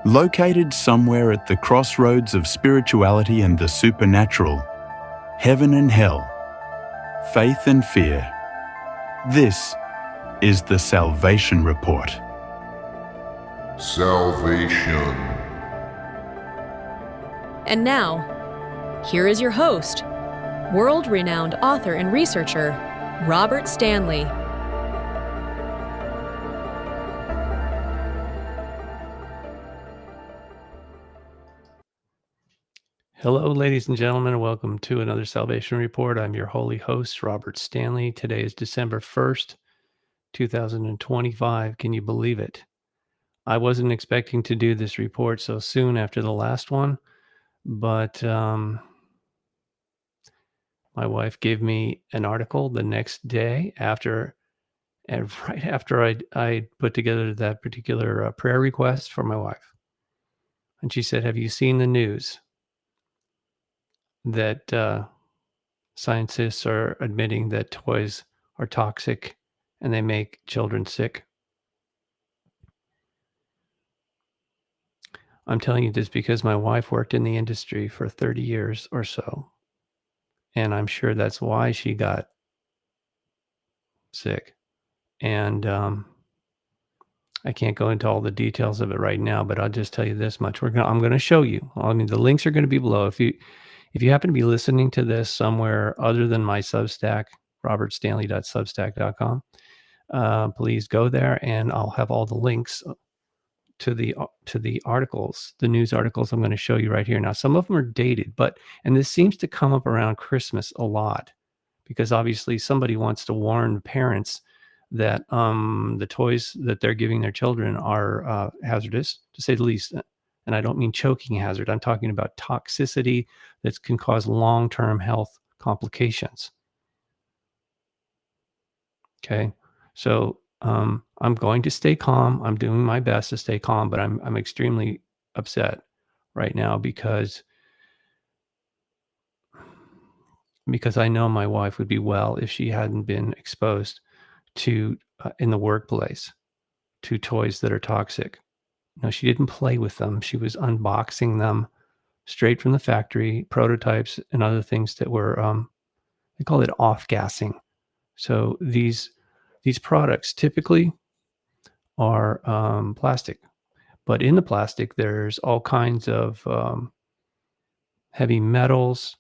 Located somewhere at the crossroads of spirituality and the supernatural, heaven and hell, faith and fear, this is the Salvation Report. Salvation. And now, here is your host, world-renowned author and researcher, Robert Stanley. Hello, ladies and gentlemen, and welcome to another Salvation Report. I'm your holy host, Robert Stanley. Today is December 1st, 2025. Can you believe it? I wasn't expecting to do this report so soon after the last one, but my wife gave me an article the next day right after I put together that particular prayer request for my wife. And she said, "Have you seen the news that scientists are admitting that toys are toxic and they make children sick?" I'm telling you this because my wife worked in the industry for 30 years or so, and I'm sure that's why she got sick. And I can't go into all the details of it right now, but I'll just tell you this much: I'm going to show you. I mean, the links are going to be below. If you happen to be listening to this somewhere other than my Substack, robertstanley.substack.com, please go there, and I'll have all the links to the articles, the news articles I'm going to show you right here. Now, some of them are dated, and this seems to come up around Christmas a lot, because obviously somebody wants to warn parents that the toys that they're giving their children are hazardous, to say the least. And I don't mean choking hazard. I'm talking about toxicity that can cause long-term health complications. Okay, so I'm going to stay calm. I'm doing my best to stay calm, but I'm extremely upset right now because I know my wife would be well if she hadn't been exposed to in the workplace to toys that are toxic. No, she didn't play with them. She was unboxing them straight from the factory, prototypes and other things that were they call it off-gassing. So these products typically are plastic, but in the plastic there's all kinds of heavy metals.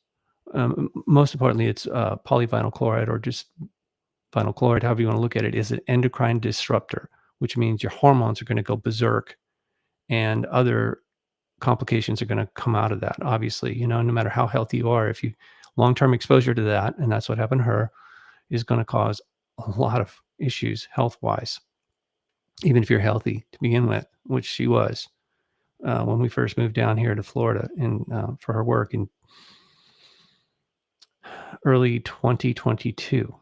Most importantly, it's polyvinyl chloride, or just vinyl chloride, however you want to look at it, is an endocrine disruptor, which means your hormones are going to go berserk and other complications are going to come out of that. Obviously, no matter how healthy you are, if you long-term exposure to that, and that's what happened to her, is going to cause a lot of issues health-wise, even if you're healthy to begin with, which she was when we first moved down here to Florida for her work in early 2022.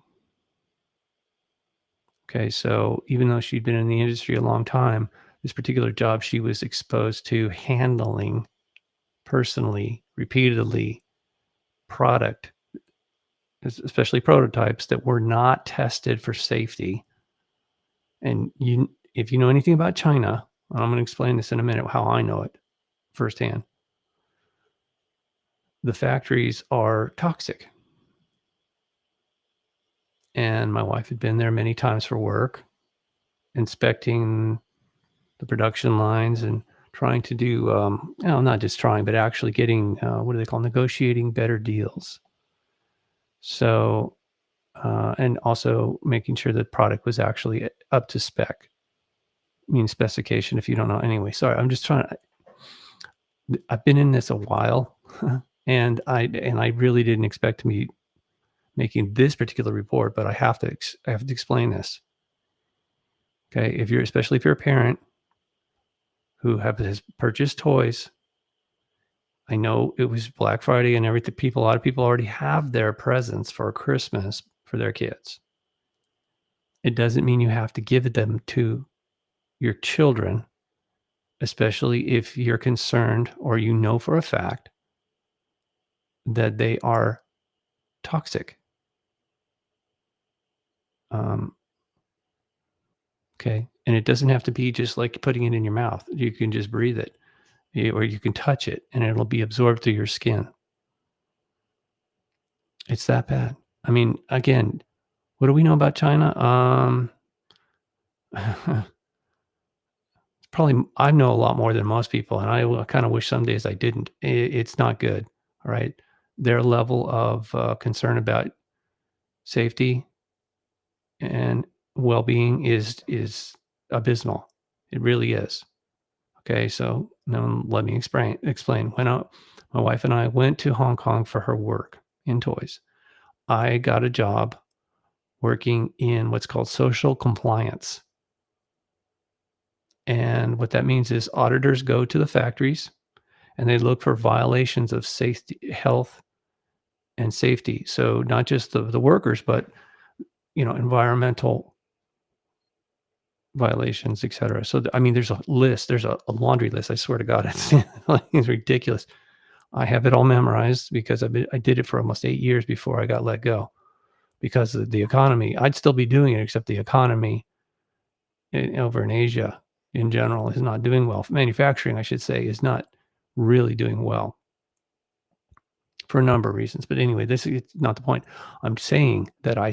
Okay, so even though she'd been in the industry a long time, this particular job she was exposed to handling personally, repeatedly, product, especially prototypes that were not tested for safety. And if you know anything about China, and I'm going to explain this in a minute, how I know it firsthand, the factories are toxic. And my wife had been there many times for work, inspecting the production lines and trying to do, not just trying, but actually getting, what do they call, negotiating better deals. So, and also making sure the product was actually up to spec. I mean, specification, if you don't know. Anyway, sorry, I'm just I've been in this a while, and I really didn't expect to be making this particular report, but I have to explain this. Okay, especially if you're a parent who has purchased toys. I know it was Black Friday and everything. A lot of people already have their presents for Christmas for their kids. It doesn't mean you have to give them to your children, especially if you're concerned or you know for a fact that they are toxic. Okay. And it doesn't have to be just like putting it in your mouth. You can just breathe it. or you can touch it and it'll be absorbed through your skin. It's that bad. I mean, again, what do we know about China? Probably I know a lot more than most people, and I kind of wish some days I didn't. It's not good. All right, their level of concern about safety and well-being is abysmal. It really is. Okay, so now let me explain. When my wife and I went to Hong Kong for her work in toys, I got a job working in what's called social compliance. And what that means is auditors go to the factories and they look for violations of safety, health, and safety. So not just the workers, but environmental violations, et cetera. So I mean, there's a list. There's a laundry list. I swear to God, it's ridiculous. I have it all memorized because I did it for almost 8 years before I got let go because of the economy. I'd still be doing it, except the economy over in Asia in general is not doing well. Manufacturing, I should say, is not really doing well for a number of reasons. But anyway, this is not the point. I'm saying that I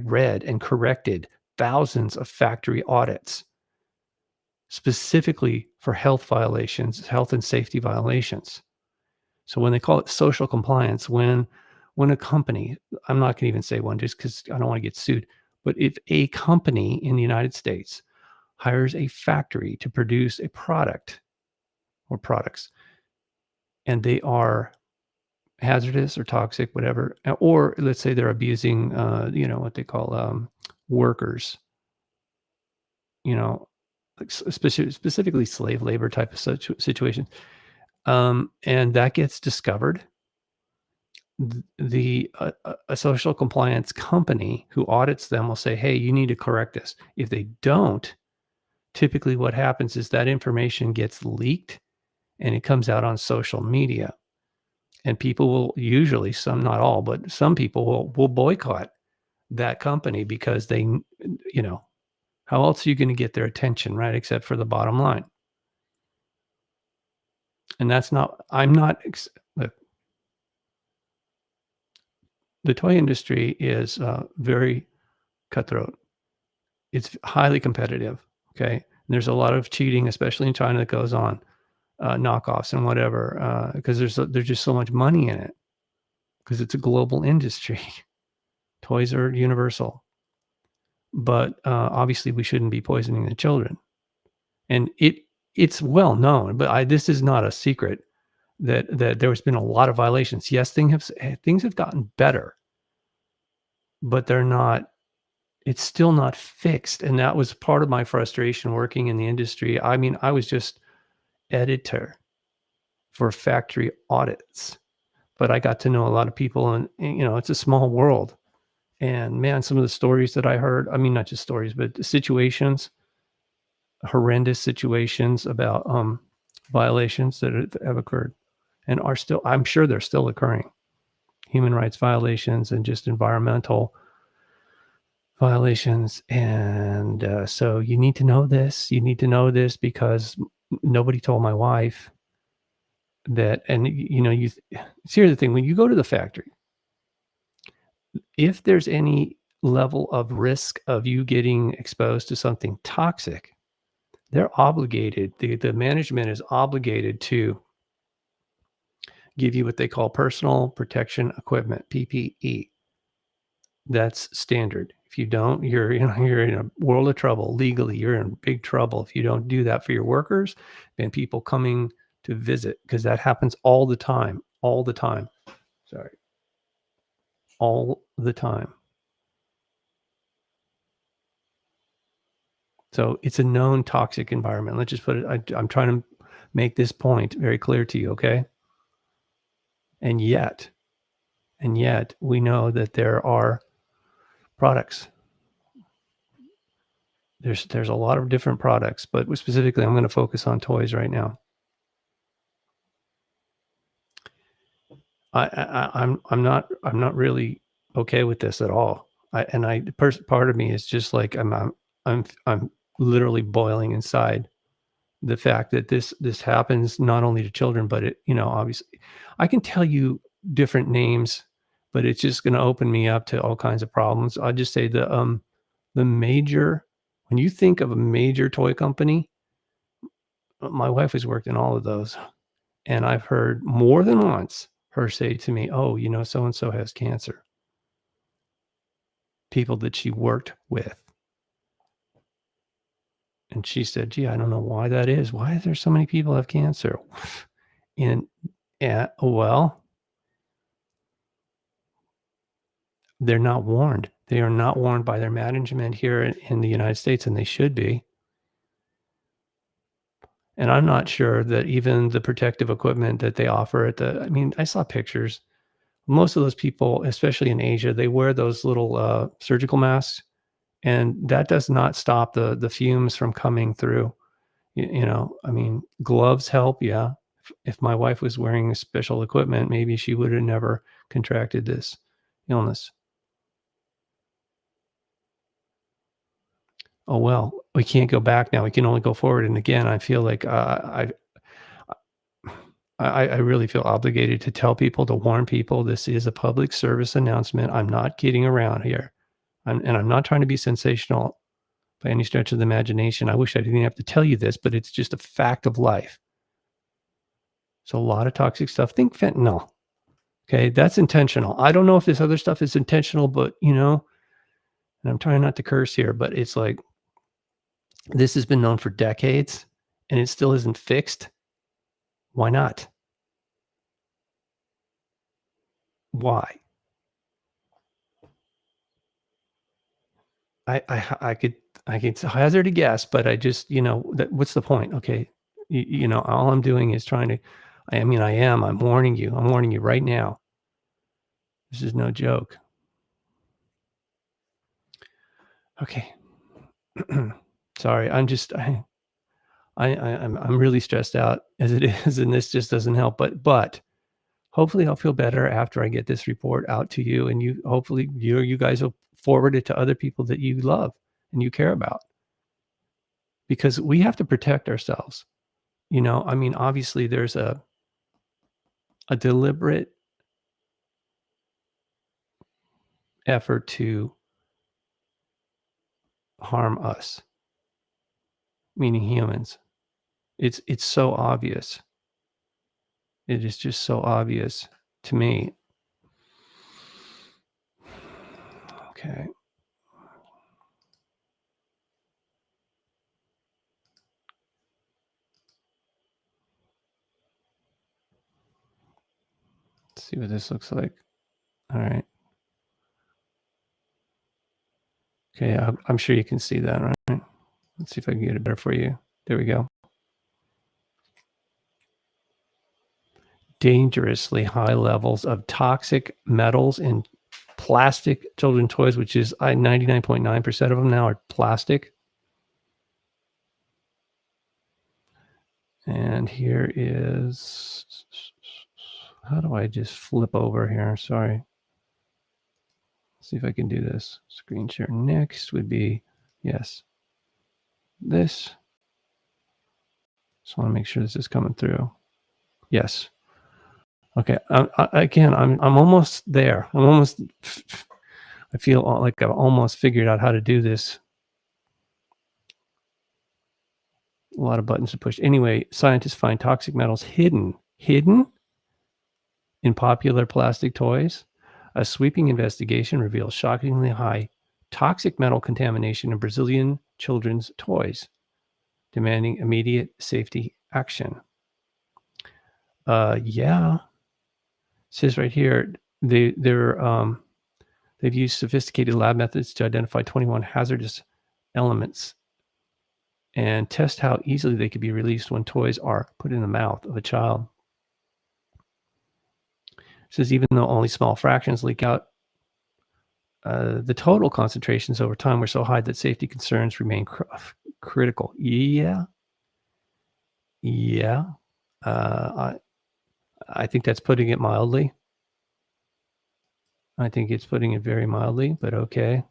read and corrected thousands of factory audits specifically for health violations, health and safety violations. So when they call it social compliance, when a company, I'm not going to even say one just because I don't want to get sued, but if a company in the United States hires a factory to produce a product or products, and they are hazardous or toxic, whatever, or let's say they're abusing, what they call workers, like specifically slave labor type of situation, and that gets discovered, a social compliance company who audits them will say, hey, you need to correct this. If they don't, typically what happens is that information gets leaked and it comes out on social media. And people will usually, some, not all, but some people will boycott that company because they, how else are you going to get their attention, right? Except for the bottom line. And that's not, look, the toy industry is very cutthroat. It's highly competitive. Okay. And there's a lot of cheating, especially in China, that goes on, knockoffs and whatever, because there's just so much money in it because it's a global industry. Toys are universal, but obviously we shouldn't be poisoning the children. And it's well known, but this is not a secret that there has been a lot of violations. Yes, things have gotten better, but they're not. It's still not fixed, and that was part of my frustration working in the industry. I mean, I was just editor for factory audits, but I got to know a lot of people, and it's a small world. And man, some of the stories that I heard, I mean, not just stories, but situations, horrendous situations about violations that have occurred and are still, I'm sure they're still occurring. Human rights violations and just environmental violations. And so you need to know this. You need to know this because nobody told my wife that. And, here's the thing. When you go to the factory, if there's any level of risk of you getting exposed to something toxic, they're obligated, the management is obligated to give you what they call personal protection equipment, PPE. That's standard. If you don't, you're in a world of trouble. Legally, you're in big trouble if you don't do that for your workers and people coming to visit, because that happens all the time. All the time. Sorry. All the time. So it's a known toxic environment. Let's just put it, I'm trying to make this point very clear to you, okay? And yet we know that there are products. There's a lot of different products, but specifically I'm going to focus on toys right now. I'm not really okay with this at all. Part of me is just like I'm literally boiling inside the fact that this happens not only to children, but it, obviously, I can tell you different names, but it's just going to open me up to all kinds of problems. I'll just say the major, when you think of a major toy company, my wife has worked in all of those, and I've heard more than once her say to me, "Oh, so and so has cancer." People that she worked with. And she said, "Gee, I don't know why that is. Why is there so many people have cancer?" And well, they're not warned. They are not warned by their management here in the United States, and they should be. And I'm not sure that even the protective equipment that they offer I mean, I saw pictures. Most of those people, especially in Asia, they wear those little surgical masks, and that does not stop the fumes from coming through. I mean, gloves help. Yeah. If my wife was wearing special equipment, maybe she would have never contracted this illness. Oh, well, we can't go back now. We can only go forward. And again, I feel like I really feel obligated to tell people, to warn people, this is a public service announcement. I'm not kidding around here. And I'm not trying to be sensational by any stretch of the imagination. I wish I didn't have to tell you this, but it's just a fact of life. So a lot of toxic stuff. Think fentanyl. Okay, that's intentional. I don't know if this other stuff is intentional, but and I'm trying not to curse here, but it's like this has been known for decades and it still isn't fixed. Why not? Why? I could hazard a guess, but I just, what's the point? Okay. All I'm doing is trying to, I'm warning you. I'm warning you right now. This is no joke. Okay. Sorry. I'm really stressed out as it is, and this just doesn't help. But hopefully I'll feel better after I get this report out to you, and hopefully you guys will forward it to other people that you love and you care about, because we have to protect ourselves. Obviously there's a deliberate effort to harm us, meaning humans. It's so obvious. It is just so obvious to me. Okay. Let's see what this looks like. All right. Okay, I'm sure you can see that, right? Let's see if I can get it better for you. There we go. Dangerously high levels of toxic metals in plastic children's toys, which is 99.9% of them now are plastic. And here is, how do I just flip over here? Sorry. Let's see if I can do this. Screen share next would be, yes, this. Just want to make sure this is coming through. Yes. Okay. Again, I'm almost there. I feel like I've almost figured out how to do this. A lot of buttons to push. Anyway, scientists find toxic metals hidden in popular plastic toys. A sweeping investigation reveals shockingly high toxic metal contamination in Brazilian children's toys, demanding immediate safety action. Yeah. It says right here, they've used sophisticated lab methods to identify 21 hazardous elements and test how easily they could be released when toys are put in the mouth of a child. It says even though only small fractions leak out, the total concentrations over time were so high that safety concerns remain critical. Yeah. I think that's putting it mildly. I think it's putting it very mildly, but okay.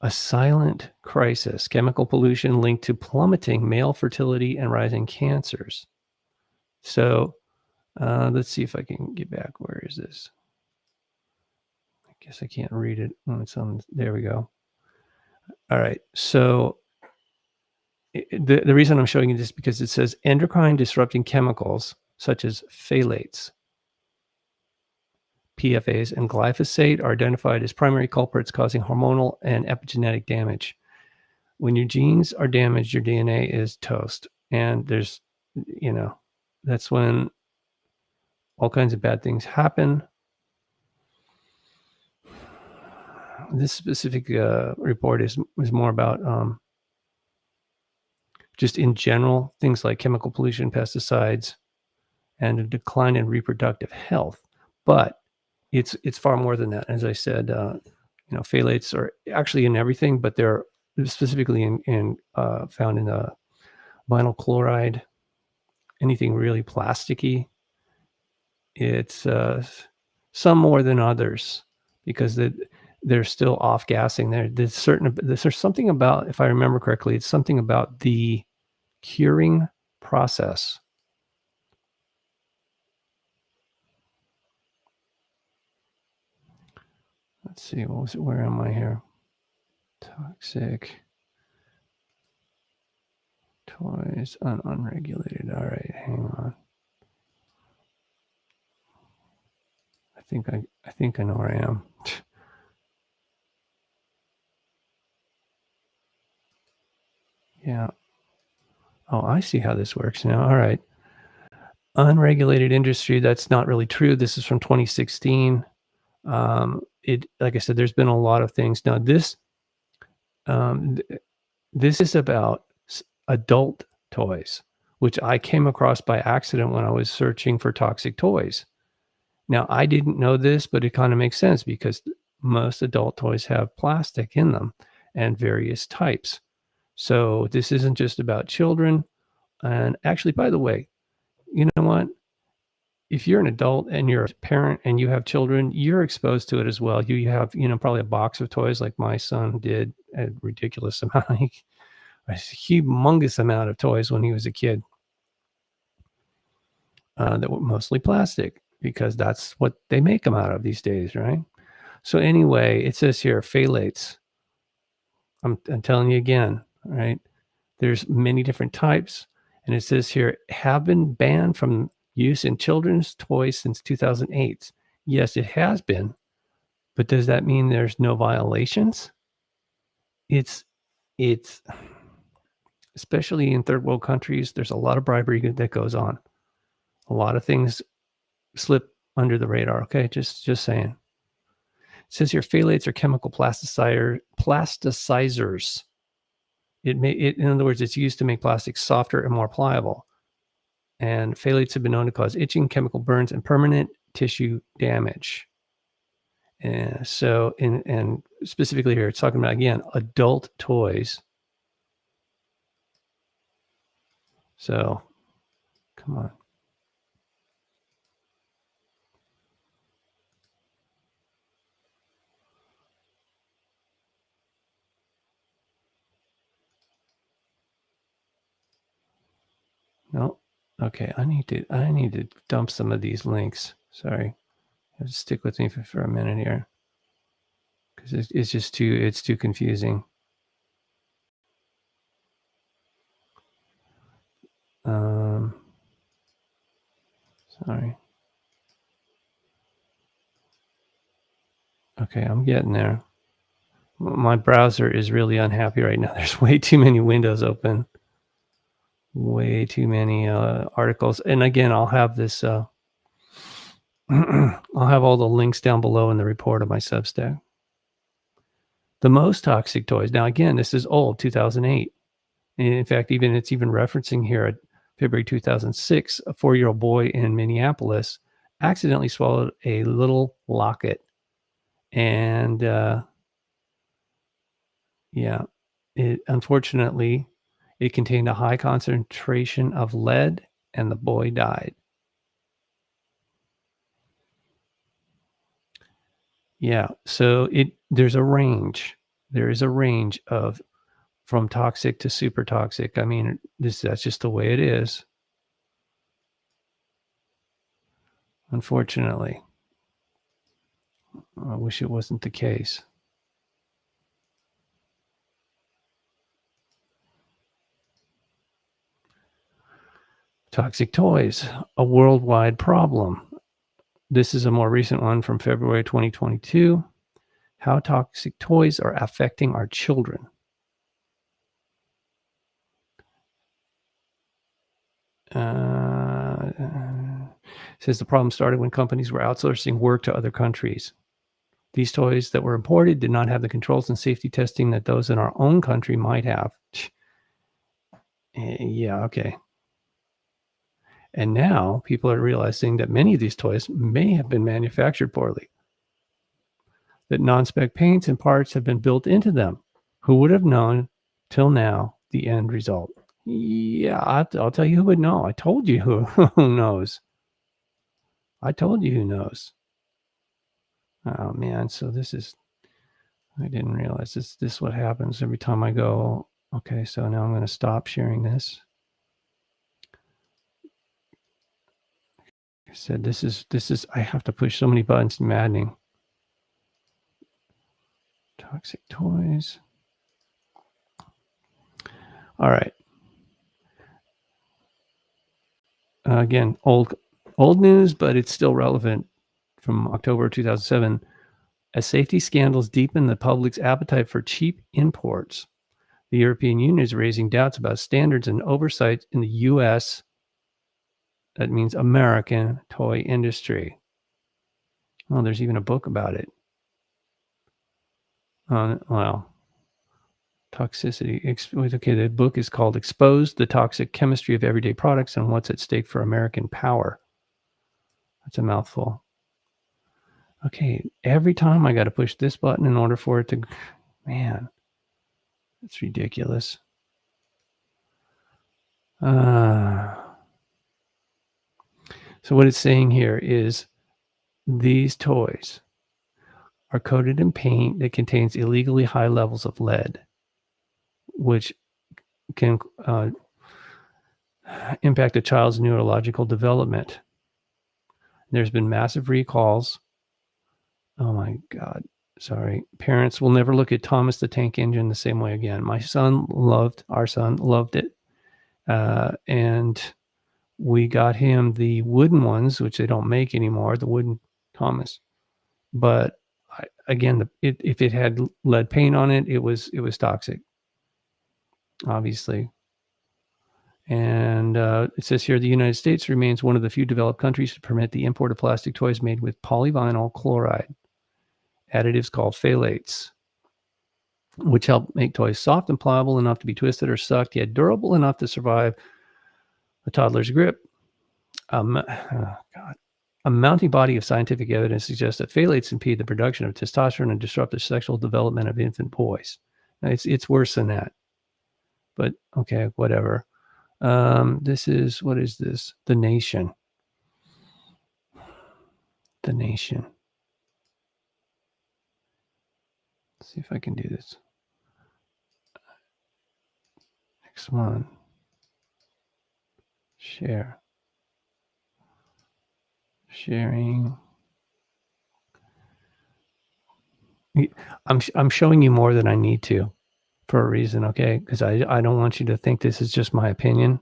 A silent crisis, chemical pollution linked to plummeting male fertility and rising cancers. So let's see if I can get back. Where is this? I guess I can't read it. Oh, it's on. There we go. All right. So the reason I'm showing you this because it says endocrine disrupting chemicals such as phthalates, PFAs, and glyphosate are identified as primary culprits causing hormonal and epigenetic damage. When your genes are damaged, your DNA is toast. And there's, that's when all kinds of bad things happen. This specific report is more about just in general things like chemical pollution, pesticides, and a decline in reproductive health. But it's far more than that. As I said, phthalates are actually in everything, but they're specifically in found in vinyl chloride, anything really plasticky. It's some more than others because they're still off gassing. There's something about, if I remember correctly, it's something about the curing process. Let's see, what was it? Where am I here? Toxic toys unregulated. All right, hang on. I think I know where I am. Yeah. Oh, I see how this works now. All right. Unregulated industry. That's not really true. This is from 2016. Like I said, there's been a lot of things. Now this is about adult toys, which I came across by accident when I was searching for toxic toys. Now, I didn't know this, but it kind of makes sense because most adult toys have plastic in them and various types. So this isn't just about children. And actually, by the way, you know what? If you're an adult and you're a parent and you have children, you're exposed to it as well. You have, probably a box of toys like my son did, a ridiculous amount, a humongous amount of toys when he was a kid that were mostly plastic because that's what they make them out of these days, right? So anyway, it says here, phthalates. I'm telling you again, right? There's many different types. And it says here, have been banned from use in children's toys since 2008. Yes, it has been. But does that mean there's no violations? It's especially in third world countries, there's a lot of bribery that goes on. A lot of things slip under the radar. Okay, just saying. It says here, phthalates are chemical plasticizers. In other words, it's used to make plastic softer and more pliable. And phthalates have been known to cause itching, chemical burns, and permanent tissue damage. And so, and specifically here, it's talking about, again, adult toys. So, come on. No. Okay, I need to dump some of these links. Sorry. You have to stick with me for a minute here. Because it's just too confusing. Sorry. Okay, I'm getting there. My browser is really unhappy right now. There's way too many windows open. Way too many articles. And again, I'll have this, I'll have all the links down below in the report of my Substack. The most toxic toys. Now, again, this is old, 2008. And in fact, it's even referencing here at February 2006, a 4-year-old boy in Minneapolis accidentally swallowed a little locket. And unfortunately, it contained a high concentration of lead, and the boy died. Yeah, so there's a range. There is a range of from toxic to super toxic. I mean, that's just the way it is. Unfortunately. I wish it wasn't the case. Toxic toys, a worldwide problem. This is a more recent one from February 2022. How toxic toys are affecting our children. Says the problem started when companies were outsourcing work to other countries. These toys that were imported did not have the controls and safety testing that those in our own country might have. Yeah, okay. And now people are realizing that many of these toys may have been manufactured poorly, that non-spec paints and parts have been built into them. Who would have known till now the end result? Yeah, I'll tell you who would know. I told you who knows. I told you who knows. Oh man, so this is, I didn't realize this is what happens every time I go, okay, so now I'm going to stop sharing this. I said, this is, I have to push so many buttons, maddening. Toxic toys. All right. Again, old news, but it's still relevant from October 2007. As safety scandals deepen the public's appetite for cheap imports, the European Union is raising doubts about standards and oversight in the U.S., that means American, toy industry. Oh, there's even a book about it. Well, toxicity. Okay, the book is called Expose the Toxic Chemistry of Everyday Products and What's at Stake for American Power. That's a mouthful. Okay, every time I got to push this button in order for it to, man, it's ridiculous. So what it's saying here is these toys are coated in paint that contains illegally high levels of lead, which can impact a child's neurological development. There's been massive recalls. Oh my God. Sorry. Parents will never look at Thomas the Tank Engine the same way again. Our son loved it. And we got him the wooden ones, which they don't make anymore, the wooden Thomas. But if it had lead paint on it, it was toxic, obviously. And it says here, the United States remains one of the few developed countries to permit the import of plastic toys made with polyvinyl chloride, additives called phthalates, which help make toys soft and pliable enough to be twisted or sucked, yet durable enough to survive a toddler's grip. A mounting body of scientific evidence suggests that phthalates impede the production of testosterone and disrupt the sexual development of infant boys. Now, it's worse than that, but okay, whatever. This is, what is this? The Nation. The Nation. Let's see if I can do this. Next one. Share. Sharing. I'm showing you more than I need to for a reason, okay? Because I don't want you to think this is just my opinion.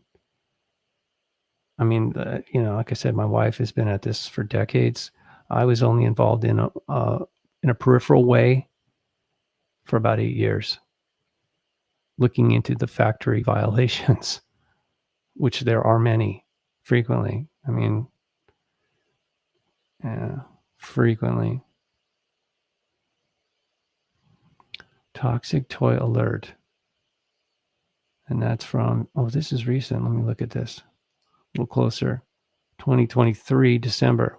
I mean, like I said, my wife has been at this for decades. I was only involved in a peripheral way for about 8 years, looking into the factory violations, which there are many, frequently. I mean, frequently. Toxic toy alert. And that's from, this is recent. Let me look at this a little closer. 2023, December.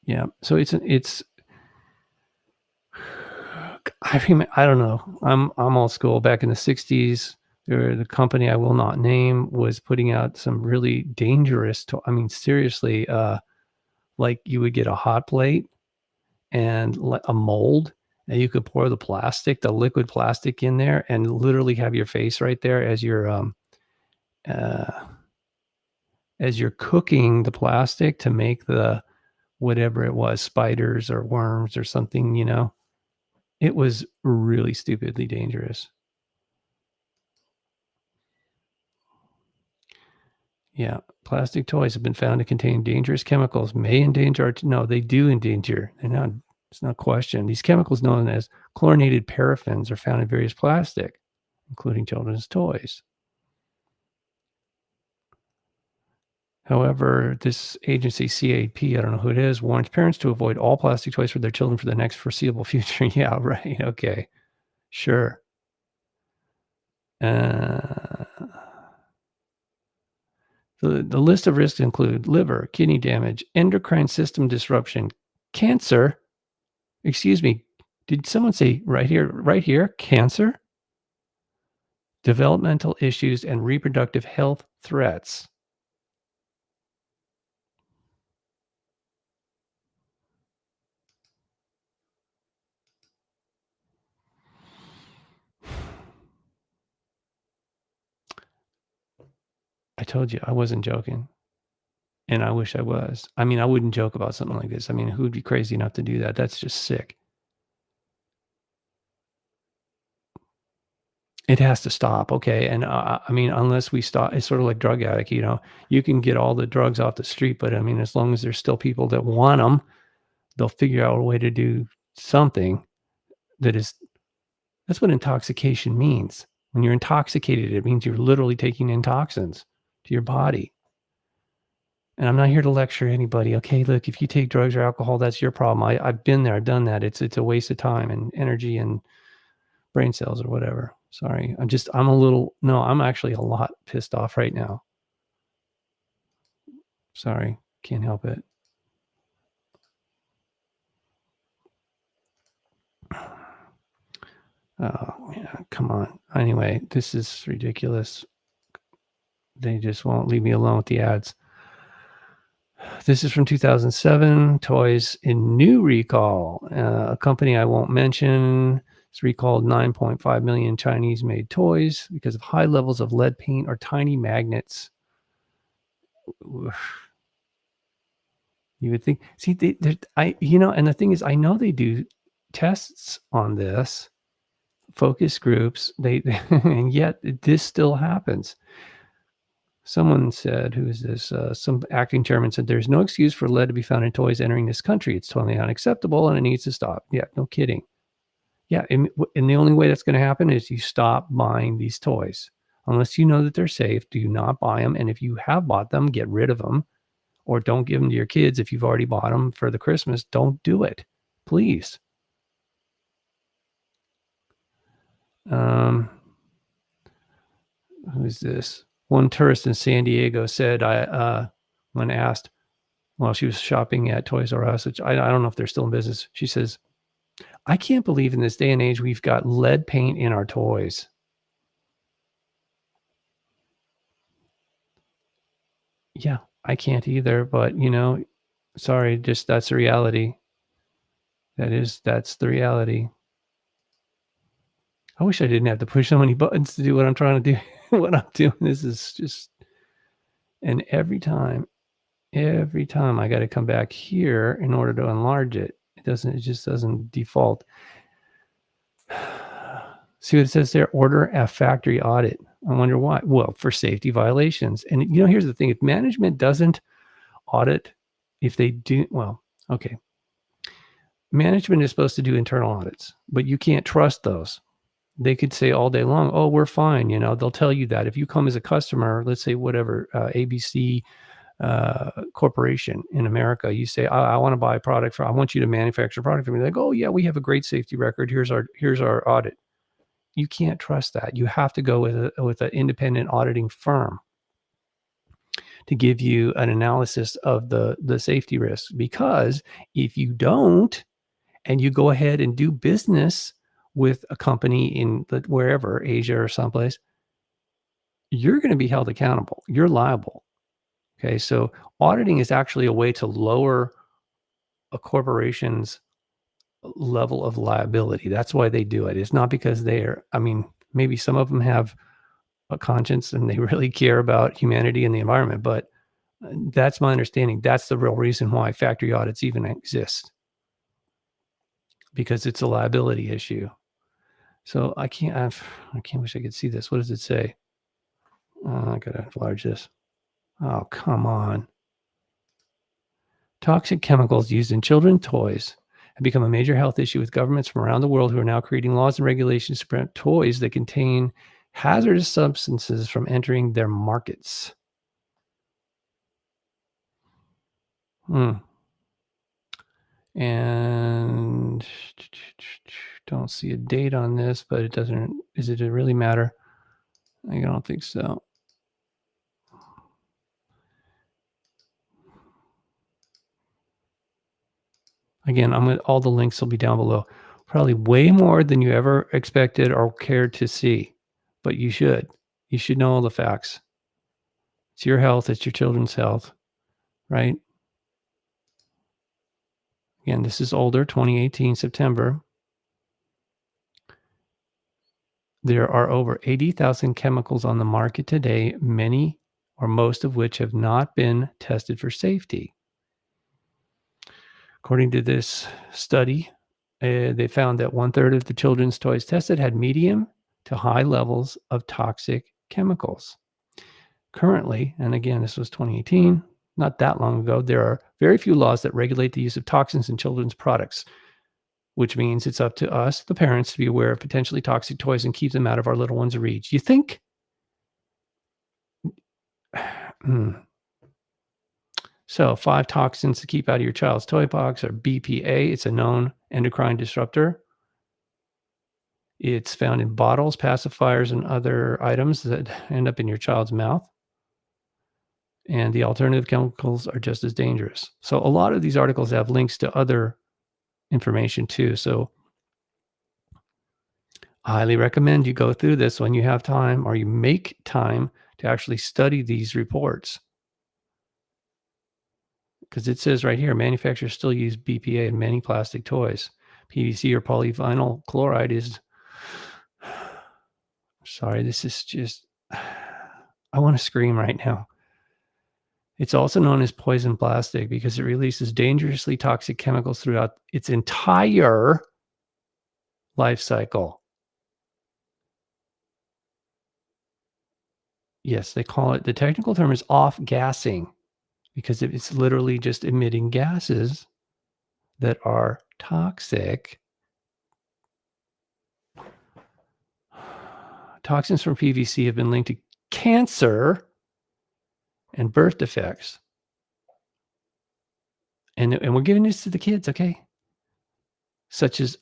Yeah. So it's I don't know. I'm old school. Back in the 60s, the company I will not name was putting out some really dangerous, seriously, like you would get a hot plate and a mold, Now you could pour the liquid plastic in there and literally have your face right there as you're cooking the plastic to make the whatever it was, spiders or worms or something, It was really stupidly dangerous. Yeah, plastic toys have been found to contain dangerous chemicals, may endanger. No, they do endanger. It's not question. These chemicals, known as chlorinated paraffins, are found in various plastic, including children's toys. However, this agency, CAP, I don't know who it is, warns parents to avoid all plastic toys for their children for the next foreseeable future. Yeah, right. Okay. Sure. The list of risks include liver, kidney damage, endocrine system disruption, cancer. Excuse me, did someone say right here, cancer? Developmental issues and reproductive health threats. I told you I wasn't joking. And I wish I was. I mean, I wouldn't joke about something like this. I mean, who'd be crazy enough to do that? That's just sick. It has to stop, okay? And I mean, unless we stop, it's sort of like drug addict, you can get all the drugs off the street, but I mean, as long as there's still people that want them, they'll figure out a way to do something that's what intoxication means. When you're intoxicated, it means you're literally taking in toxins to your body. And I'm not here to lecture anybody. Okay, look, if you take drugs or alcohol, that's your problem. I've been there. I've done that. It's a waste of time and energy and brain cells or whatever. Sorry. I'm actually a lot pissed off right now. Sorry. Can't help it. Oh, yeah, come on. Anyway, this is ridiculous. They just won't leave me alone with the ads. This is from 2007. Toys in new recall. A company I won't mention has recalled 9.5 million Chinese-made toys because of high levels of lead paint or tiny magnets. You would think. See, and the thing is, I know they do tests on this, focus groups. And yet this still happens. Someone said, who is this? Some acting chairman said, there's no excuse for lead to be found in toys entering this country. It's totally unacceptable and it needs to stop. Yeah, no kidding. Yeah, and the only way that's going to happen is you stop buying these toys. Unless you know that they're safe, do not buy them. And if you have bought them, get rid of them. Or don't give them to your kids if you've already bought them for the Christmas. Don't do it, please. Who's this? One tourist in San Diego said, when asked while she was shopping at Toys R Us, which I don't know if they're still in business, she says, I can't believe in this day and age we've got lead paint in our toys. Yeah, I can't either, but sorry, just that's the reality. That's the reality. I wish I didn't have to push so many buttons to do what I'm trying to do. What I'm doing, this is just, and every time I got to come back here in order to enlarge it. It just doesn't default. See what it says there? Order a factory audit. I wonder why. Well, for safety violations. And here's the thing. If management doesn't audit, if they do, well, okay. Management is supposed to do internal audits, but you can't trust those. They could say all day long, oh, we're fine. They'll tell you that. If you come as a customer, let's say whatever, ABC corporation in America, you say, I want to buy a product I want you to manufacture a product for me. They're like, oh yeah, we have a great safety record. Here's our audit. You can't trust that. You have to go with an independent auditing firm to give you an analysis of the safety risks. Because if you don't, and you go ahead and do business with a company in wherever, Asia or someplace, you're going to be held accountable. You're liable. Okay, so auditing is actually a way to lower a corporation's level of liability. That's why they do it. It's not because maybe some of them have a conscience and they really care about humanity and the environment, but that's my understanding. That's the real reason why factory audits even exist, because it's a liability issue. So I wish I could see this. What does it say? I gotta enlarge this. Oh, come on. Toxic chemicals used in children's toys have become a major health issue, with governments from around the world who are now creating laws and regulations to prevent toys that contain hazardous substances from entering their markets. And don't see a date on this, but it doesn't. Does it really matter? I don't think so. Again, all the links will be down below. Probably way more than you ever expected or cared to see, but you should know all the facts. It's your health. It's your children's health, right? Again, this is older, 2018, September. There are over 80,000 chemicals on the market today, many or most of which have not been tested for safety. According to this study, they found that 1/3 of the children's toys tested had medium to high levels of toxic chemicals. Currently, and again, this was 2018, not that long ago, there are very few laws that regulate the use of toxins in children's products, which means it's up to us, the parents, to be aware of potentially toxic toys and keep them out of our little ones' reach. You think? So 5 toxins to keep out of your child's toy box are BPA. It's a known endocrine disruptor. It's found in bottles, pacifiers, and other items that end up in your child's mouth. And the alternative chemicals are just as dangerous. So a lot of these articles have links to other information too. So I highly recommend you go through this when you have time, or you make time to actually study these reports. Because it says right here, manufacturers still use BPA in many plastic toys. PVC or polyvinyl chloride is, sorry, this is just, I want to scream right now. It's also known as poison plastic because it releases dangerously toxic chemicals throughout its entire life cycle. Yes, they call it, the technical term is off-gassing, because it's literally just emitting gases that are toxic. Toxins from PVC have been linked to cancer and birth defects. And we're giving this to the kids, okay?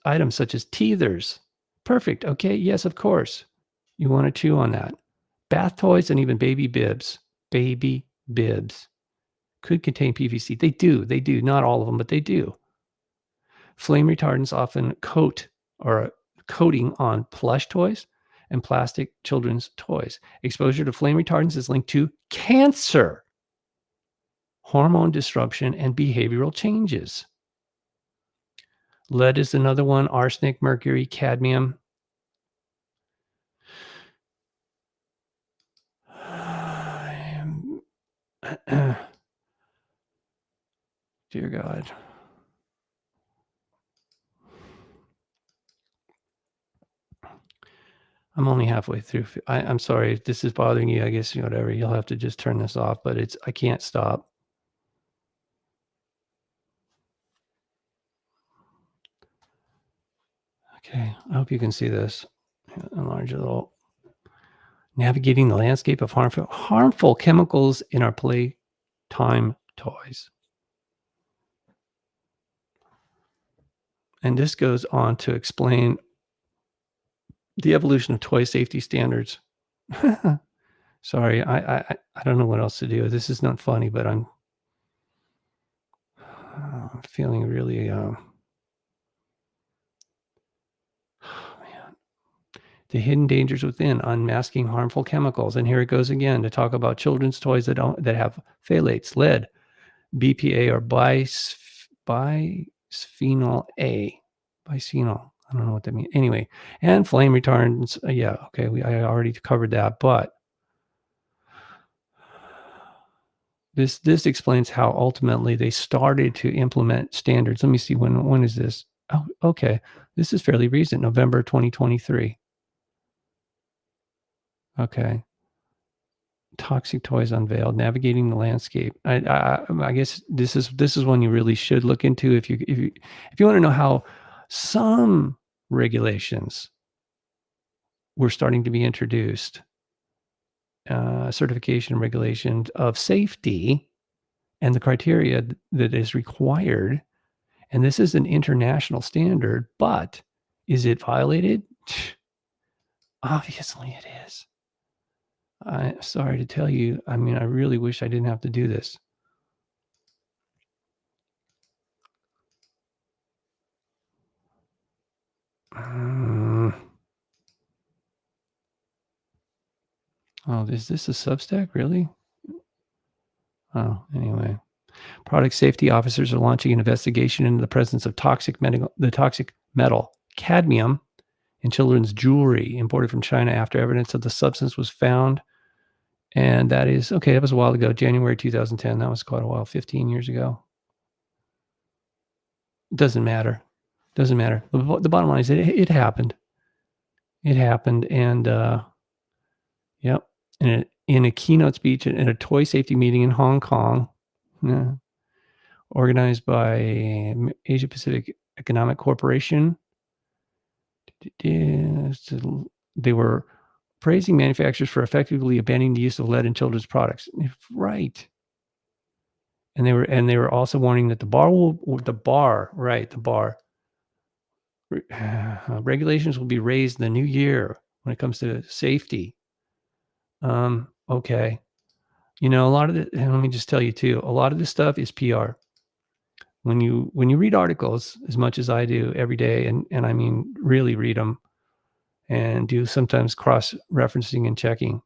Items such as teethers. Perfect, okay, yes, of course. You want to chew on that. Bath toys and even baby bibs. Baby bibs could contain PVC. They do. Not all of them, but they do. Flame retardants often coat or coating on plush toys and plastic children's toys. Exposure to flame retardants is linked to cancer, hormone disruption, and behavioral changes. Lead is another one, arsenic, mercury, cadmium. Dear God. I'm only halfway through. I'm sorry if this is bothering you. I guess whatever. You'll have to just turn this off, but I can't stop. Okay, I hope you can see this. Enlarge it a little. Navigating the landscape of harmful chemicals in our playtime toys. And this goes on to explain the evolution of toy safety standards. Sorry, I don't know what else to do. This is not funny, but I'm feeling really the hidden dangers within, unmasking harmful chemicals. And here it goes again to talk about children's toys that have phthalates, lead, BPA, or bisphenol A. Bicenal. I don't know what that means. Anyway, and flame retardants. Yeah, okay. I already covered that, but this explains how ultimately they started to implement standards. Let me see, when is this? Oh, okay. This is fairly recent, November 2023. Okay. Toxic toys unveiled, navigating the landscape. I guess this is one you really should look into if you want to know how some regulations were starting to be introduced, certification regulations of safety and the criteria that is required. And this is an international standard, but is it violated? Obviously it is. I'm sorry to tell you. I mean, I really wish I didn't have to do this. Oh, is this a Substack? Really? Oh, anyway. Product safety officers are launching an investigation into the presence of toxic metal cadmium in children's jewelry imported from China after evidence of the substance was found. And that is, okay, that was a while ago, January 2010. That was quite a while, 15 years ago. It doesn't matter. Doesn't matter. The bottom line is it happened. It happened. And, yep. In a keynote speech at a toy safety meeting in Hong Kong, organized by Asia Pacific Economic Corporation, they were praising manufacturers for effectively abandoning the use of lead in children's products. Right. And they were also warning that the bar regulations will be raised in the new year when it comes to safety. Okay. A lot of it, and let me just tell you too, a lot of this stuff is PR. When you read articles as much as I do every day, and I mean really read them and do sometimes cross-referencing and checking.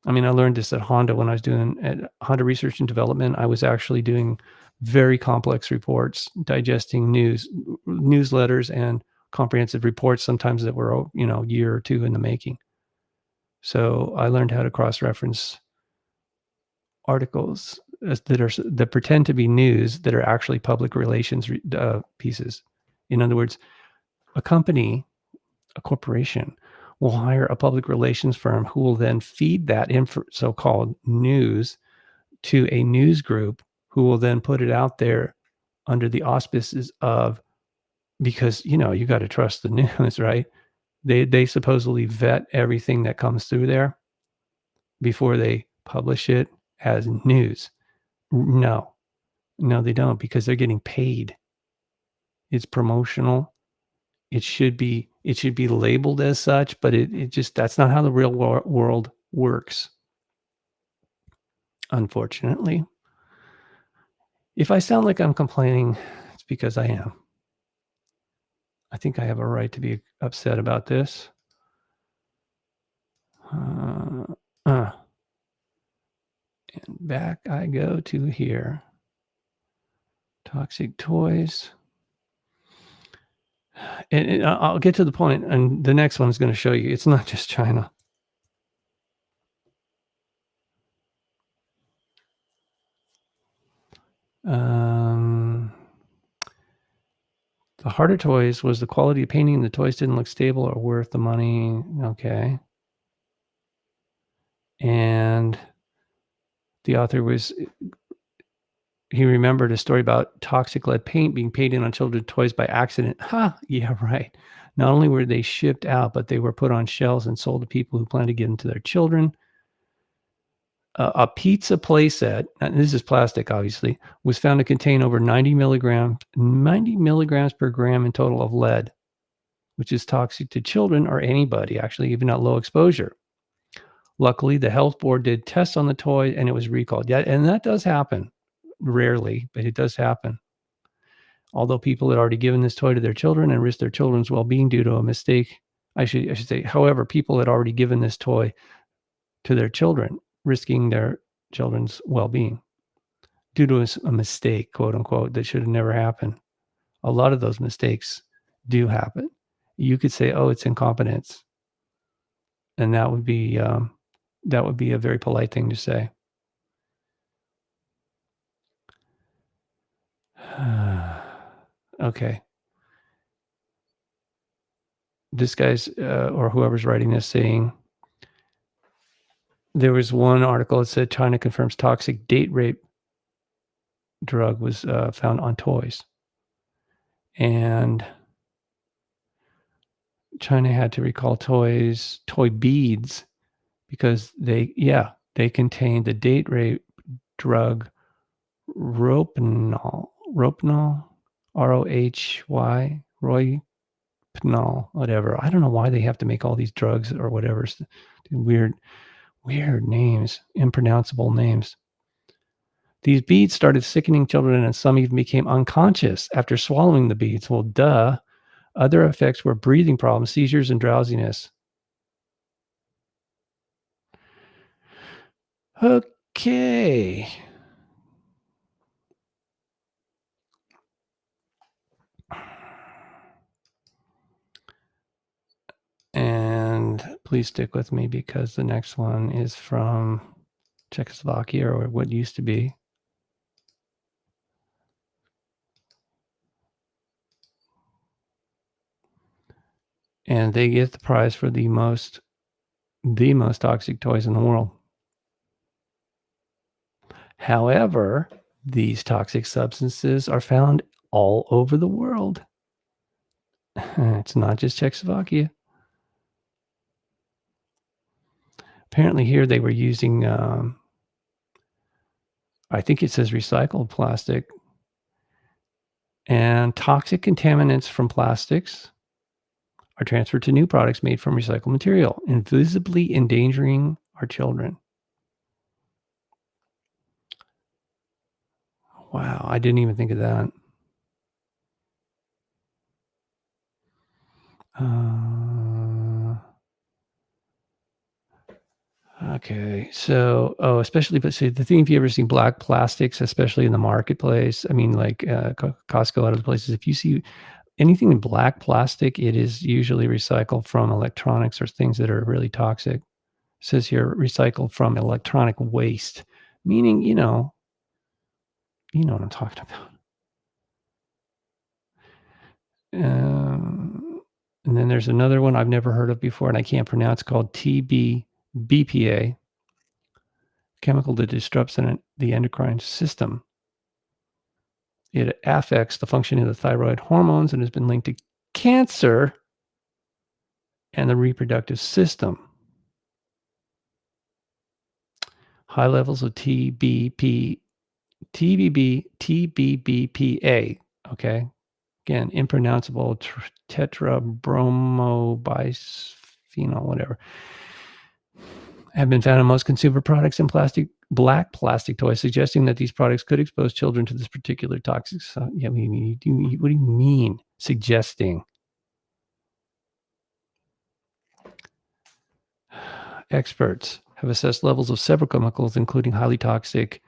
I mean, I learned this at Honda when I was doing at Honda Research and Development. I was actually doing very complex reports, digesting newsletters and comprehensive reports, sometimes that were, a year or two in the making. So I learned how to cross-reference articles that pretend to be news that are actually public relations pieces. In other words, a corporation will hire a public relations firm who will then feed that so-called news to a news group who will then put it out there under the auspices of, because, you got to trust the news, right? They supposedly vet everything that comes through there before they publish it as news. No, they don't, because they're getting paid. It's promotional. It should be labeled as such, but it just, that's not how the real world works. Unfortunately. If I sound like I'm complaining, it's because I am. I think I have a right to be upset about this. And back I go to here. Toxic toys. And I'll get to the point, and the next one is going to show you it's not just China. The harder toys was the quality of painting. The toys didn't look stable or worth the money. Okay. And the author he remembered a story about toxic lead paint being painted on children's toys by accident. Yeah, right. Not only were they shipped out, but they were put on shelves and sold to people who planned to give them to their children. A pizza playset, and this is plastic obviously, was found to contain over 90 milligrams per gram in total of lead, which is toxic to children or anybody, actually, even at low exposure. Luckily, the health board did tests on the toy and it was recalled. Yeah, and that does happen. Rarely, but it does happen. Although people had already given this toy to their children and risked their children's well-being due to a mistake. I should say, however, people had already given this toy to their children, risking their children's well-being due to a mistake, quote unquote, that should have never happened. a lot of those mistakes do happen. You could say, "Oh, it's incompetence," and that would be a very polite thing to say. Okay. This guy's or whoever's writing this saying there was one article that said China confirms toxic date rape drug was found on toys, and China had to recall toy beads because they contained the date rape drug Rohypnol, Rohypnol, whatever. I don't know why they have to make all these drugs or whatever. Weird names, impronounceable names. These beads started sickening children, and some even became unconscious after swallowing the beads. Well, duh. Other effects were breathing problems, seizures, and drowsiness. Okay. And please stick with me because the next one is from Czechoslovakia, or what used to be. And they get the prize for the most toxic toys in the world. However, these toxic substances are found all over the world. It's not just Czechoslovakia. Apparently here they were using, I think it says recycled plastic, and toxic contaminants from plastics are transferred to new products made from recycled material, invisibly endangering our children. Wow, I didn't even think of that. Okay, so especially, but see, the thing, if you ever see black plastics, especially in the marketplace, I mean, like Costco, other places, if you see anything in black plastic, it is usually recycled from electronics or things that are really toxic. It says here, recycled from electronic waste, meaning, you know what I'm talking about. And then there's another one I've never heard of before, and I can't pronounce, called TBBPA, chemical that disrupts the endocrine system. It affects the functioning of the thyroid hormones and has been linked to cancer and the reproductive system. High levels of TBBPA, okay? Again, impronounceable, tetrabromobisphenol, whatever, have been found in most consumer products and black plastic toys, suggesting that these products could expose children to this particular toxic. Yeah, what do you mean suggesting? Experts have assessed levels of several chemicals, including highly toxic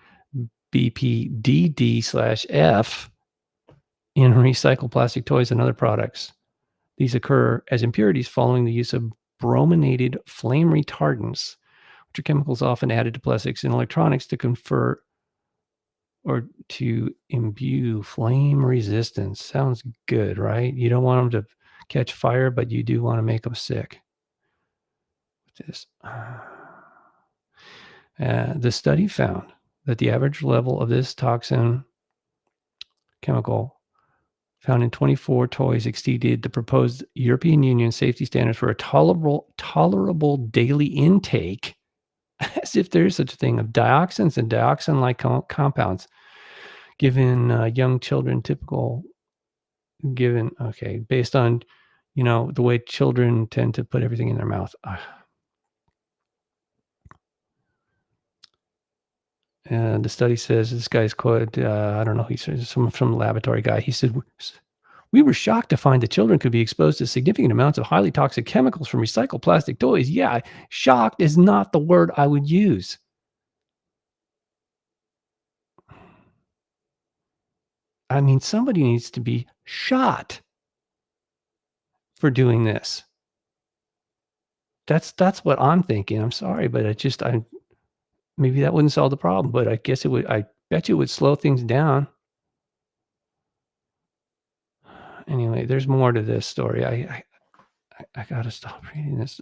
BPDD/F, in recycled plastic toys and other products. These occur as impurities following the use of brominated flame retardants, which are chemicals often added to plastics and electronics to confer or to imbue flame resistance. Sounds good, right? You don't want them to catch fire, but you do want to make them sick. This. The study found that the average level of this toxin chemical found in 24 toys exceeded the proposed European Union safety standards for a tolerable daily intake, as if there is such a thing, of dioxins and dioxin-like compounds given young children based on, the way children tend to put everything in their mouth. And the study says, this guy's quote, I don't know, he says, some laboratory guy, he said, "We were shocked to find that children could be exposed to significant amounts of highly toxic chemicals from recycled plastic toys." Yeah, shocked is not the word I would use. I mean, somebody needs to be shot for doing this. That's what I'm thinking. I'm sorry, but I maybe that wouldn't solve the problem, but I guess it would. I bet you it would slow things down. Anyway, there's more to this story. I gotta stop reading this.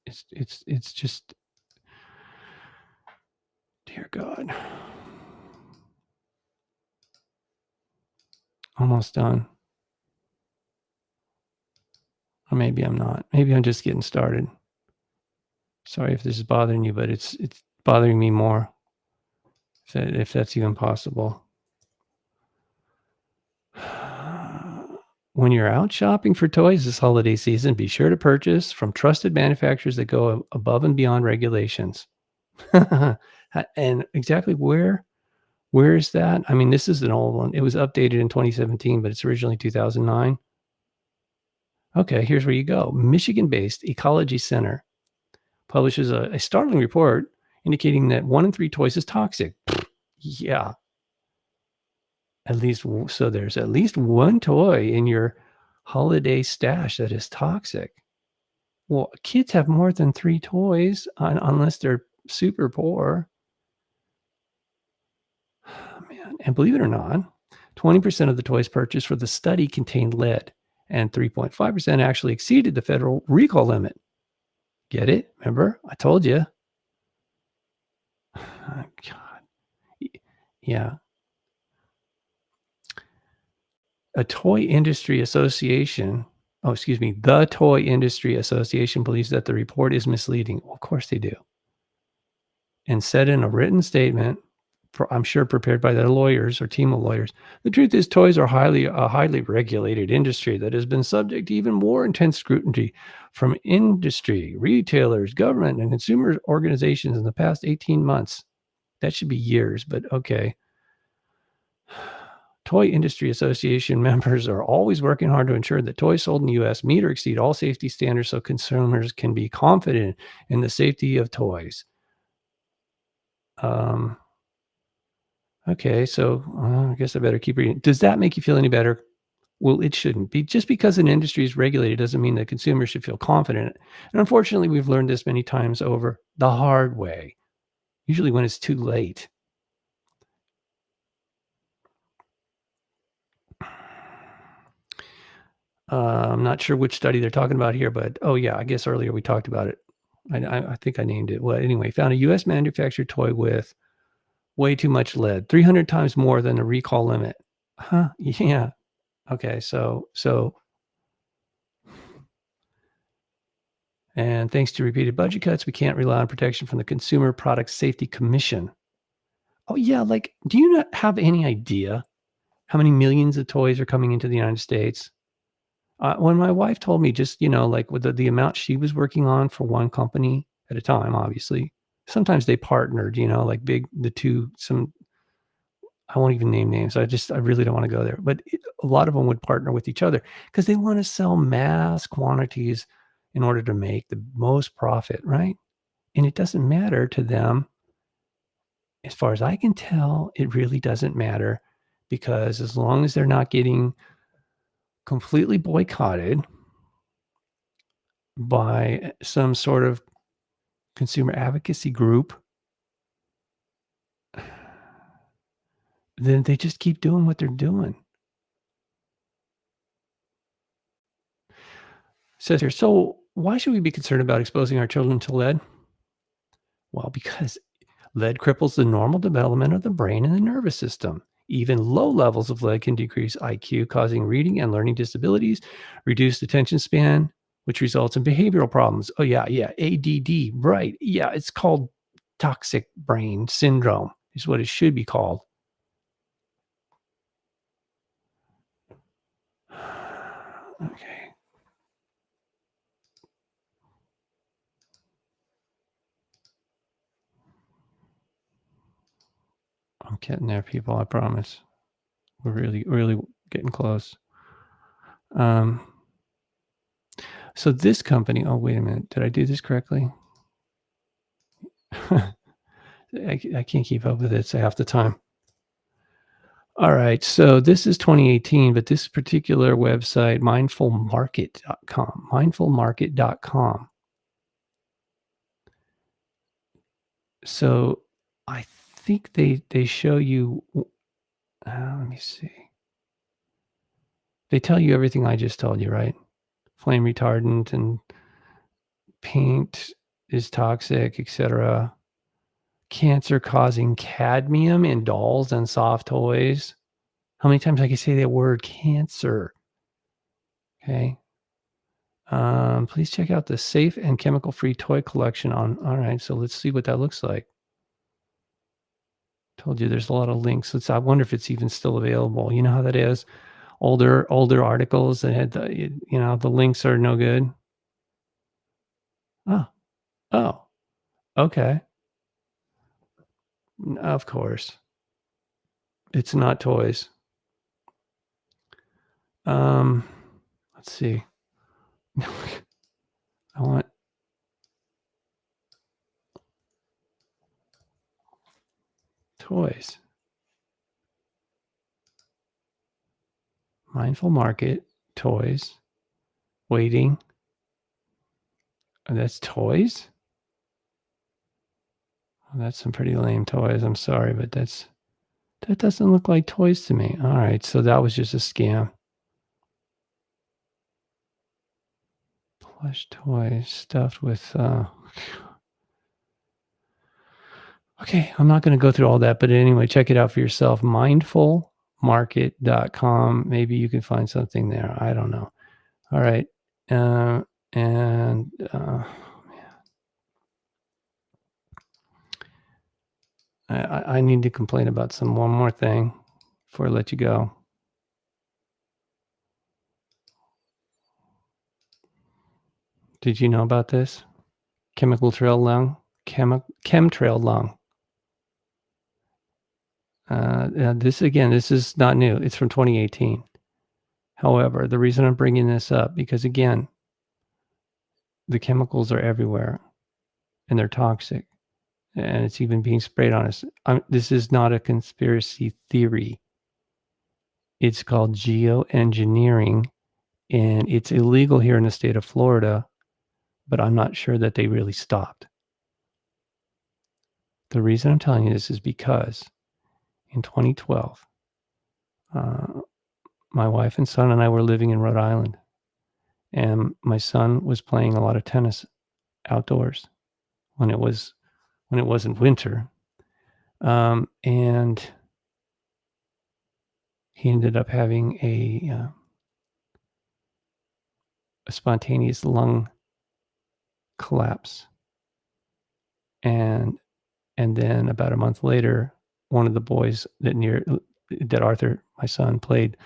It's just, dear God. Almost done. Or maybe I'm not. Maybe I'm just getting started. Sorry if this is bothering you, but it's bothering me more, if that's even possible. When you're out shopping for toys this holiday season, be sure to purchase from trusted manufacturers that go above and beyond regulations. And exactly where is that? I mean, this is an old one. It was updated in 2017, but it's originally 2009. Okay, here's where you go. Michigan-based Ecology Center publishes a startling report indicating that 1 in 3 toys is toxic. Yeah. So there's at least one toy in your holiday stash that is toxic. Well, kids have more than 3 toys unless they're super poor. Oh, man. And believe it or not, 20% of the toys purchased for the study contained lead, and 3.5% actually exceeded the federal recall limit. Get it? Remember? I told you. Oh, God. Yeah. The Toy Industry Association believes that the report is misleading. Well, of course they do. And said in a written statement, I'm sure prepared by their lawyers or team of lawyers, the truth is toys are a highly regulated industry that has been subject to even more intense scrutiny from industry, retailers, government, and consumer organizations in the past 18 months. That should be years, but okay. Toy Industry Association members are always working hard to ensure that toys sold in the U.S. meet or exceed all safety standards so consumers can be confident in the safety of toys. Okay, so I guess I better keep reading. Does that make you feel any better? Well, it shouldn't be. Just because an industry is regulated doesn't mean that consumers should feel confident. And unfortunately, we've learned this many times over the hard way, usually when it's too late. I'm not sure which study they're talking about here, but oh yeah, I guess earlier we talked about it. I think I named it. Well, anyway, found a U.S. manufactured toy with way too much lead, 300 times more than the recall limit. Huh? Yeah. Okay. So, and thanks to repeated budget cuts, we can't rely on protection from the Consumer Product Safety Commission. Oh yeah. Like, do you not have any idea how many millions of toys are coming into the United States? When my wife told me just, like with the amount she was working on for one company at a time, obviously, sometimes they partnered, like I won't even name names. I really don't want to go there, but a lot of them would partner with each other because they want to sell mass quantities in order to make the most profit, right? And it doesn't matter to them. As far as I can tell, it really doesn't matter because as long as they're not getting completely boycotted by some sort of consumer advocacy group, then they just keep doing what they're doing. Says here, so why should we be concerned about exposing our children to lead? Well, because lead cripples the normal development of the brain and the nervous system. Even low levels of lead can decrease IQ, causing reading and learning disabilities, reduced attention span, which results in behavioral problems. Oh, yeah, ADD, right. Yeah, it's called toxic brain syndrome, is what it should be called. Okay. I'm getting there, people, I promise. We're really, really getting close. So this company, oh, wait a minute. Did I do this correctly? I can't keep up with it half the time. All right. So this is 2018, but this particular website, mindfulmarket.com. So I think they show you, let me see. They tell you everything I just told you, right? Flame retardant and paint is toxic, etc. Cancer causing cadmium in dolls and soft toys. How many times I can say that word cancer? Okay. Please check out the safe and chemical-free toy collection on. All right, so let's see what that looks like. Told you there's a lot of links. I wonder if it's even still available. You know how that is. Older articles that had the links are no good. Oh, okay. Of course, it's not toys. Let's see. I want toys. Mindful Market, toys, waiting. Oh, that's toys? Well, that's some pretty lame toys. I'm sorry, but that doesn't look like toys to me. All right, so that was just a scam. Plush toys stuffed with okay, I'm not going to go through all that, but anyway, check it out for yourself. Mindfulmarket.com. Maybe you can find something there. I don't know. All right. I need to complain about one more thing before I let you go. Did you know about this? Chemtrail lung. This is not new. It's from 2018. However, the reason I'm bringing this up, because again, the chemicals are everywhere and they're toxic and it's even being sprayed on us. This is not a conspiracy theory. It's called geoengineering and it's illegal here in the state of Florida, but I'm not sure that they really stopped. The reason I'm telling you this is because in 2012, my wife and son and I were living in Rhode Island, and my son was playing a lot of tennis outdoors when it wasn't winter, and he ended up having a spontaneous lung collapse, and then about a month later, one of the boys that Arthur, my son, played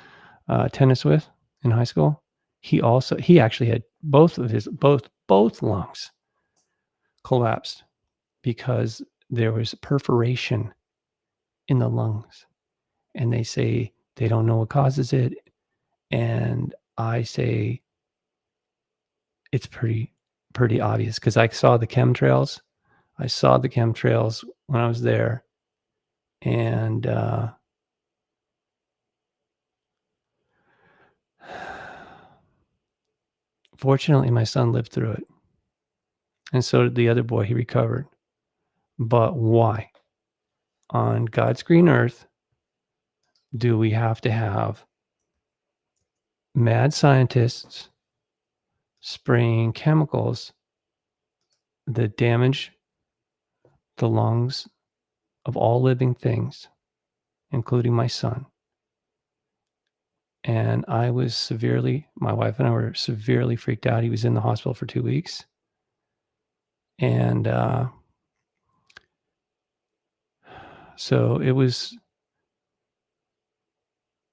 tennis with in high school, he actually had both lungs collapsed because there was perforation in the lungs, and they say they don't know what causes it, and I say it's pretty obvious because I saw the chemtrails. I saw the chemtrails when I was there, and fortunately, my son lived through it. And so did the other boy. He recovered. But why? On God's green earth, do we have to have mad scientists spraying chemicals that damage the lungs of all living things, including my son? And my wife and I were severely freaked out. He was in the hospital for 2 weeks. And so it was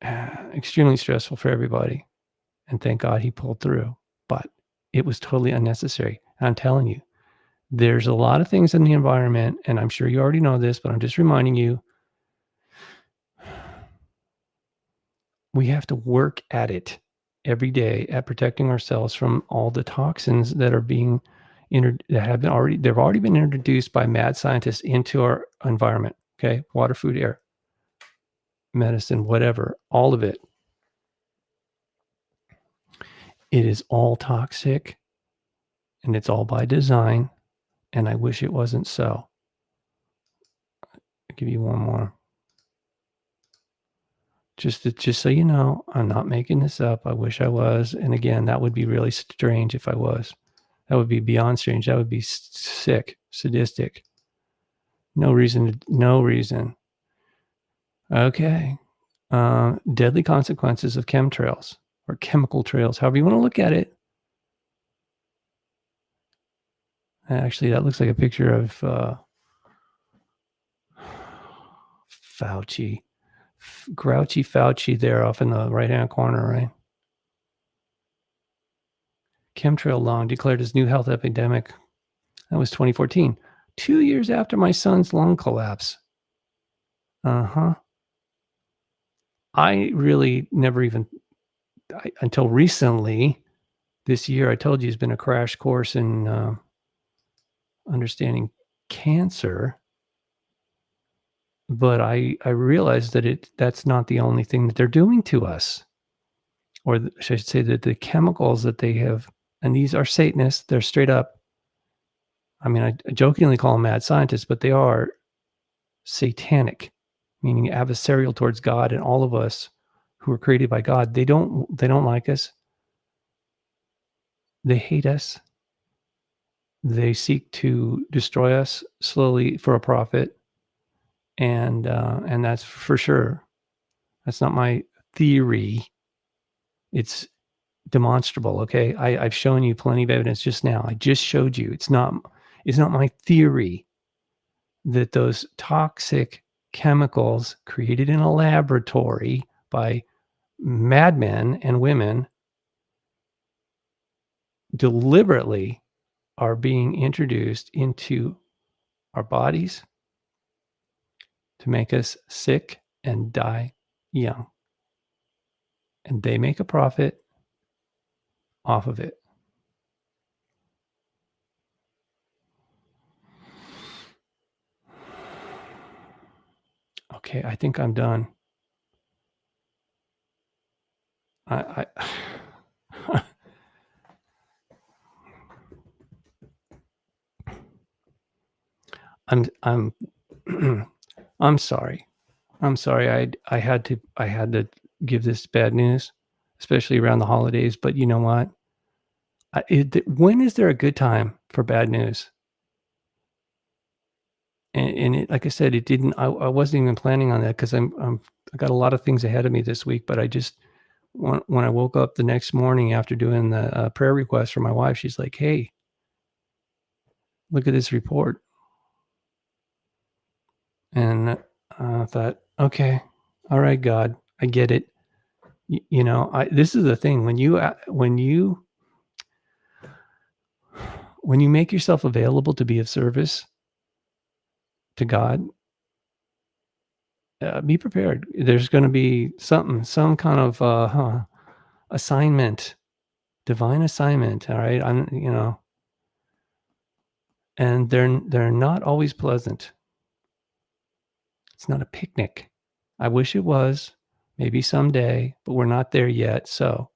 extremely stressful for everybody. And thank God he pulled through. But it was totally unnecessary. I'm telling you, there's a lot of things in the environment, and I'm sure you already know this, but I'm just reminding you, we have to work at it every day at protecting ourselves from all the toxins that are being they've already been introduced by mad scientists into our environment. Okay, water, food, air. medicine, whatever, all of it. It is all toxic, and it's all by design, and I wish it wasn't so. I'll give you one more. Just so you know, I'm not making this up. I wish I was. And again, that would be really strange if I was. That would be beyond strange. That would be sick, sadistic. No reason. Okay. Deadly consequences of chemtrails or chemical trails, however you want to look at it. Actually, that looks like a picture of Fauci. Grouchy Fauci there off in the right-hand corner, right? Chemtrail lung declared as new health epidemic. That was 2014. 2 years after my son's lung collapse. I really never even, until recently, this year, I told you it's been a crash course in understanding cancer. But I realized that that's not the only thing that they're doing to us. Or I should say that the chemicals that they have, and these are Satanists, they're straight up, I mean, I jokingly call them mad scientists, but they are satanic, meaning adversarial towards God and all of us who are created by God. They don't like us. They hate us. They seek to destroy us slowly for a profit. And that's for sure. That's not my theory. It's demonstrable. Okay. I've shown you plenty of evidence just now. I just showed you. It's not my theory that those toxic chemicals created in a laboratory by madmen and women deliberately are being introduced into our bodies to make us sick and die young. And they make a profit off of it. Okay, I think I'm done. I'm I'm sorry. I'm sorry. I had to give this bad news, especially around the holidays. But you know what? When is there a good time for bad news? And it, like I said, it didn't. I wasn't even planning on that because I got a lot of things ahead of me this week. But I just when I woke up the next morning after doing the prayer request for my wife, she's like, "Hey, look at this report." And I thought, okay, all right, God, I get it. You know, this is the thing when you make yourself available to be of service to God, be prepared. There's going to be some kind of assignment, divine assignment. All right, and they're not always pleasant. It's not a picnic. I wish it was. Maybe someday, but we're not there yet. So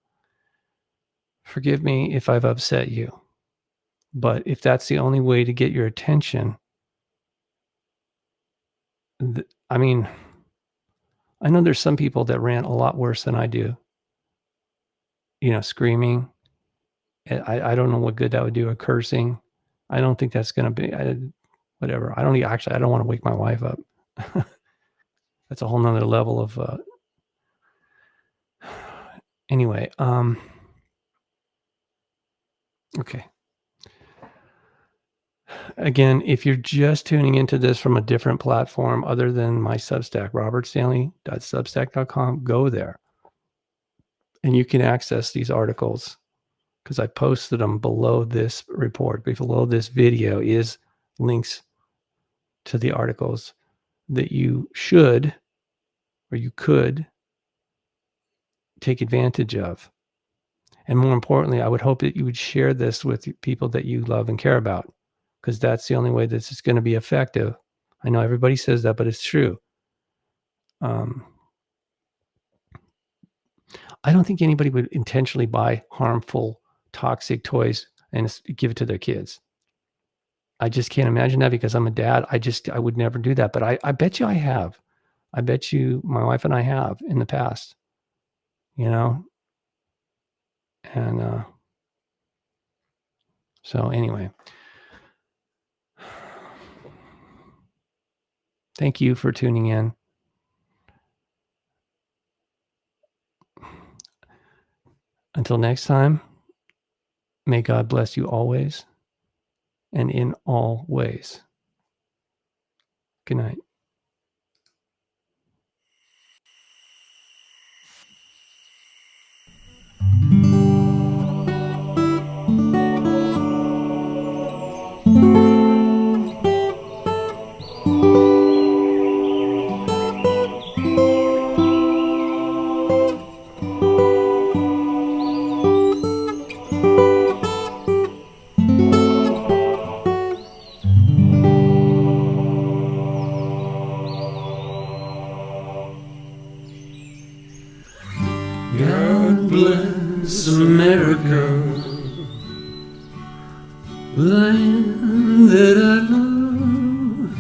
forgive me if I've upset you. But if that's the only way to get your attention, I mean, I know there's some people that rant a lot worse than I do. You know, screaming. I don't know what good that would do, or cursing. I don't think that's going to be, whatever. I don't want to wake my wife up. That's a whole nother level of, anyway. Okay. Again, if you're just tuning into this from a different platform other than my Substack, robertstanley.substack.com, go there. And you can access these articles because I posted them below this report. Below this video is links to the articles that you should or you could take advantage of. And more importantly, I would hope that you would share this with people that you love and care about, because that's the only way that it's going to be effective. I know everybody says that, but it's true. I don't think anybody would intentionally buy harmful, toxic toys and give it to their kids. I just can't imagine that because I'm a dad. I would never do that. But I bet you I have. I bet you my wife and I have in the past, and so anyway, thank you for tuning in. Until next time, may God bless you always and in all ways. Good night. God bless America, land that I love.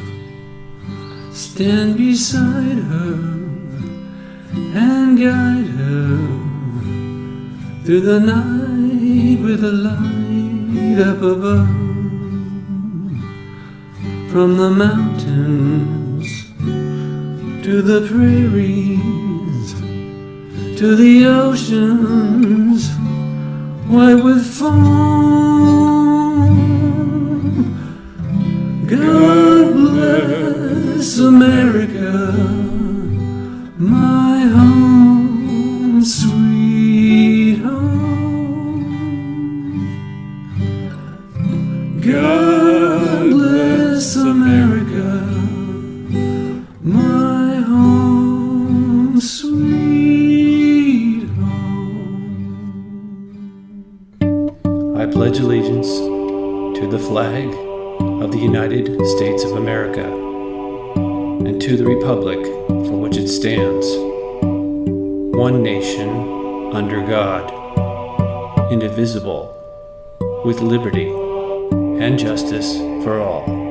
Stand beside her and guide her through the night with a light up above. From the mountains to the prairies, to the oceans white with foam. God bless America, my home, sweet home. God bless America, my home, sweet home. I pledge allegiance to the flag of the United States of America and to the republic for which it stands, one nation, under God, indivisible, with liberty and justice for all.